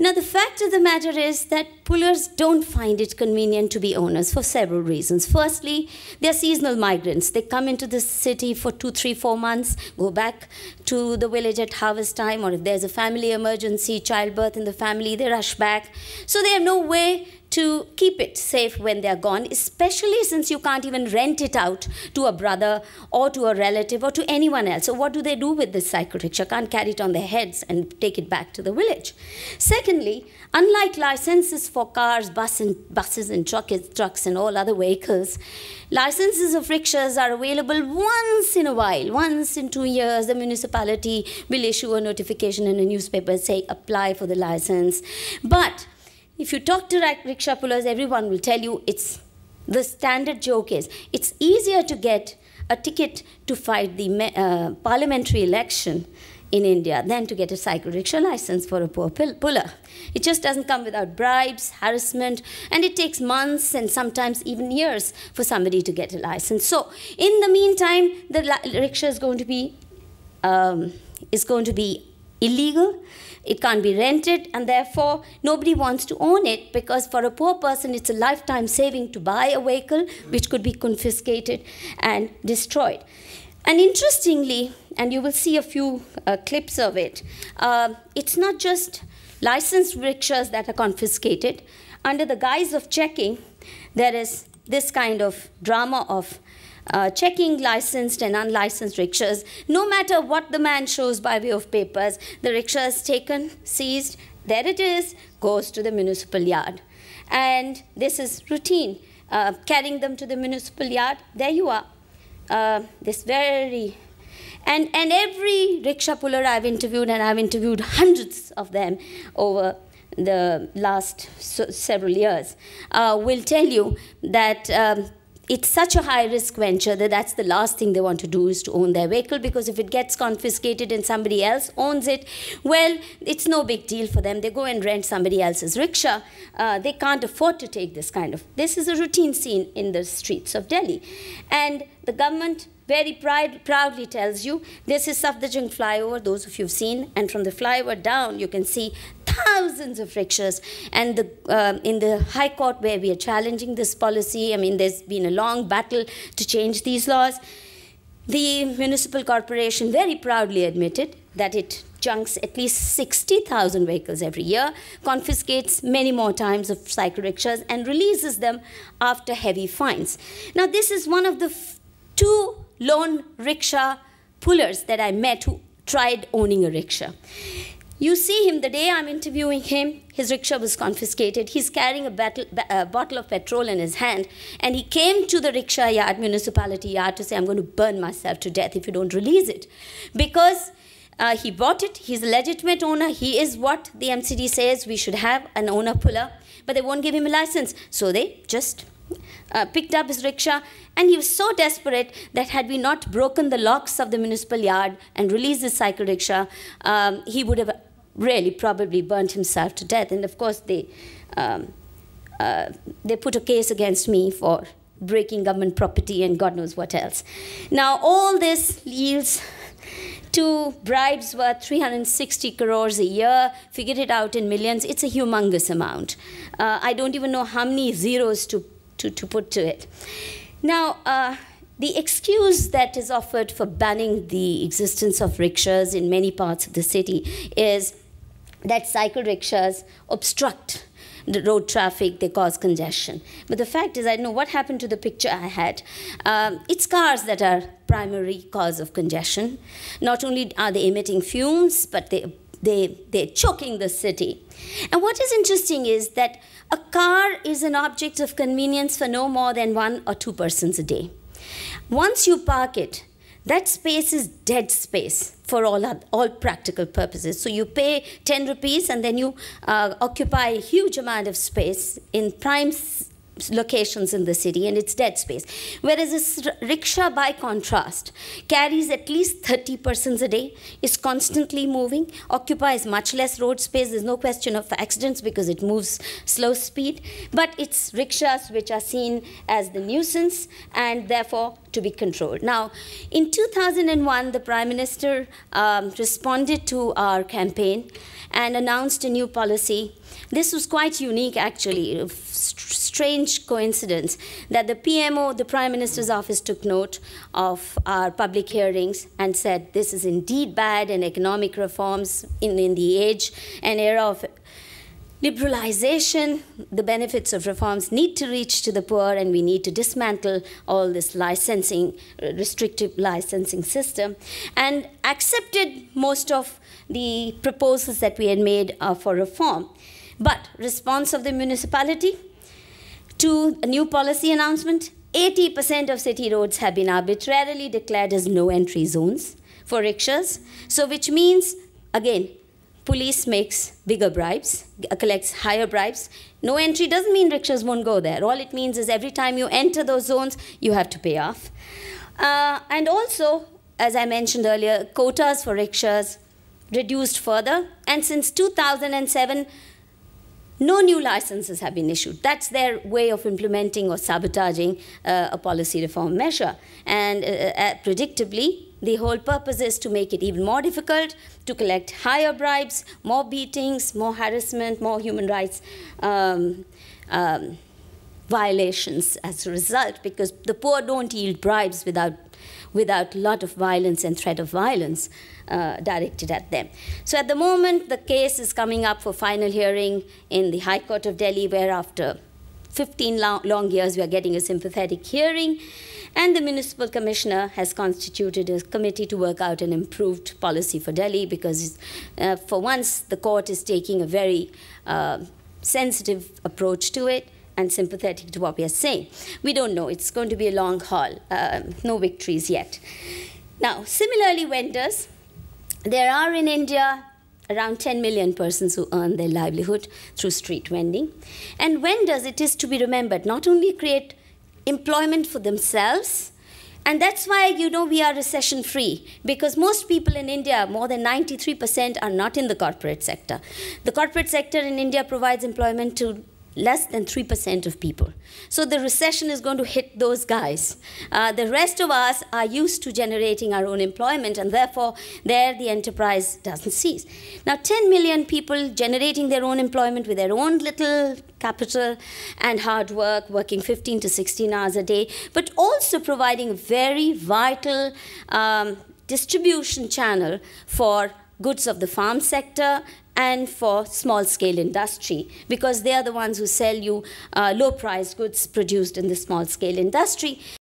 Now, the fact of the matter is that pullers don't find it convenient to be owners for several reasons. Firstly, they're seasonal migrants. They come into the city for 2, 3, 4 months, go back to the village at harvest time, or if there's a family emergency, childbirth in the family, they rush back. So they have no way to keep it safe when they're gone, especially since you can't even rent it out to a brother or to a relative or to anyone else. So what do they do with this cycle rickshaw? Can't carry it on their heads and take it back to the village. Secondly, unlike licenses for cars, buses and trucks and all other vehicles, licenses of rickshaws are available once in a while. Once in 2 years, the municipality will issue a notification in a newspaper saying apply for the license. But if you talk to rickshaw pullers, everyone will tell you the standard joke is it's easier to get a ticket to fight the parliamentary election in India than to get a cycle rickshaw license for a poor puller. It just doesn't come without bribes, harassment, and it takes months and sometimes even years for somebody to get a license. So in the meantime, the rickshaw is going to be illegal. It can't be rented, and therefore nobody wants to own it, because for a poor person it's a lifetime saving to buy a vehicle which could be confiscated and destroyed. And interestingly, and you will see a few clips of it, it's not just licensed rickshaws that are confiscated. Under the guise of checking, there is this kind of drama of checking licensed and unlicensed rickshaws. No matter what the man shows by way of papers, the rickshaw is taken, seized, there it is, goes to the municipal yard. And this is routine. Carrying them to the municipal yard, there you are. And every rickshaw puller I've interviewed, and I've interviewed hundreds of them over the last several years, will tell you that it's such a high-risk venture that that's the last thing they want to do is to own their vehicle, because if it gets confiscated and somebody else owns it, well, it's no big deal for them. They go and rent somebody else's rickshaw. They can't afford to take this this is a routine scene in the streets of Delhi. And the government very proudly tells you this is Safdarjung flyover, those of you have seen, and from the flyover down you can see thousands of rickshaws. And in the High Court, where we are challenging this policy, I mean, there's been a long battle to change these laws. The municipal corporation very proudly admitted that it junks at least 60,000 vehicles every year, confiscates many more times of cycle rickshaws, and releases them after heavy fines. Now, this is one of the 2 lone rickshaw pullers that I met who tried owning a rickshaw. You see him the day I'm interviewing him, his rickshaw was confiscated. He's carrying a bottle of petrol in his hand, and he came to the rickshaw yard, municipality yard, to say, I'm going to burn myself to death if you don't release it. Because he bought it, he's a legitimate owner, he is what the MCD says we should have, an owner puller, but they won't give him a license. So they just picked up his rickshaw, and he was so desperate that had we not broken the locks of the municipal yard and released his cycle rickshaw, he would have really probably burnt himself to death. And of course, they put a case against me for breaking government property and God knows what else. Now, all this yields to bribes worth 360 crores a year. Figure it out in millions. It's a humongous amount. I don't even know how many zeros to put to it. Now, the excuse that is offered for banning the existence of rickshaws in many parts of the city is that cycle rickshaws obstruct the road traffic, they cause congestion. But the fact is, I don't know what happened to the picture I had. It's cars that are primary cause of congestion. Not only are they emitting fumes, but they're choking the city. And what is interesting is that a car is an object of convenience for no more than 1 or 2 persons a day. Once you park it, that space is dead space for all practical purposes. So you pay 10 rupees and then you occupy a huge amount of space in prime locations in the city, and it's dead space. Whereas a rickshaw, by contrast, carries at least 30 persons a day, is constantly moving, occupies much less road space. There's no question of accidents because it moves slow speed, but it's rickshaws which are seen as the nuisance and therefore to be controlled. Now, in 2001, the Prime Minister responded to our campaign and announced a new policy. This was quite unique, actually, a strange coincidence that the PMO, the Prime Minister's office, took note of our public hearings and said this is indeed bad, and economic reforms in the age and era of liberalization, the benefits of reforms need to reach to the poor, and we need to dismantle all this licensing, restrictive licensing system, and accepted most of the proposals that we had made for reform. But response of the municipality to a new policy announcement, 80% of city roads have been arbitrarily declared as no-entry zones for rickshaws. So which means, again, police makes bigger bribes, collects higher bribes. No entry doesn't mean rickshaws won't go there. All it means is every time you enter those zones, you have to pay off. And also, as I mentioned earlier, quotas for rickshaws reduced further. And since 2007, no new licenses have been issued. That's their way of implementing or sabotaging a policy reform measure. And predictably, the whole purpose is to make it even more difficult, to collect higher bribes, more beatings, more harassment, more human rights violations as a result, because the poor don't yield bribes without a lot of violence and threat of violence directed at them. So at the moment, the case is coming up for final hearing in the High Court of Delhi, where after 15 long years, we are getting a sympathetic hearing. And the municipal commissioner has constituted a committee to work out an improved policy for Delhi, because for once, the court is taking a very sensitive approach to it and sympathetic to what we are saying. We don't know. It's going to be a long haul. No victories yet. Now, similarly, vendors. There are in India around 10 million persons who earn their livelihood through street vending. And vendors, it is to be remembered, not only create employment for themselves, and that's why, you know, we are recession-free, because most people in India, more than 93%, are not in the corporate sector. The corporate sector in India provides employment to less than 3% of people. So the recession is going to hit those guys. The rest of us are used to generating our own employment, and therefore, there the enterprise doesn't cease. Now, 10 million people generating their own employment with their own little capital and hard work, working 15 to 16 hours a day, but also providing a very vital distribution channel for goods of the farm sector and for small-scale industry, because they are the ones who sell you low-priced goods produced in the small-scale industry.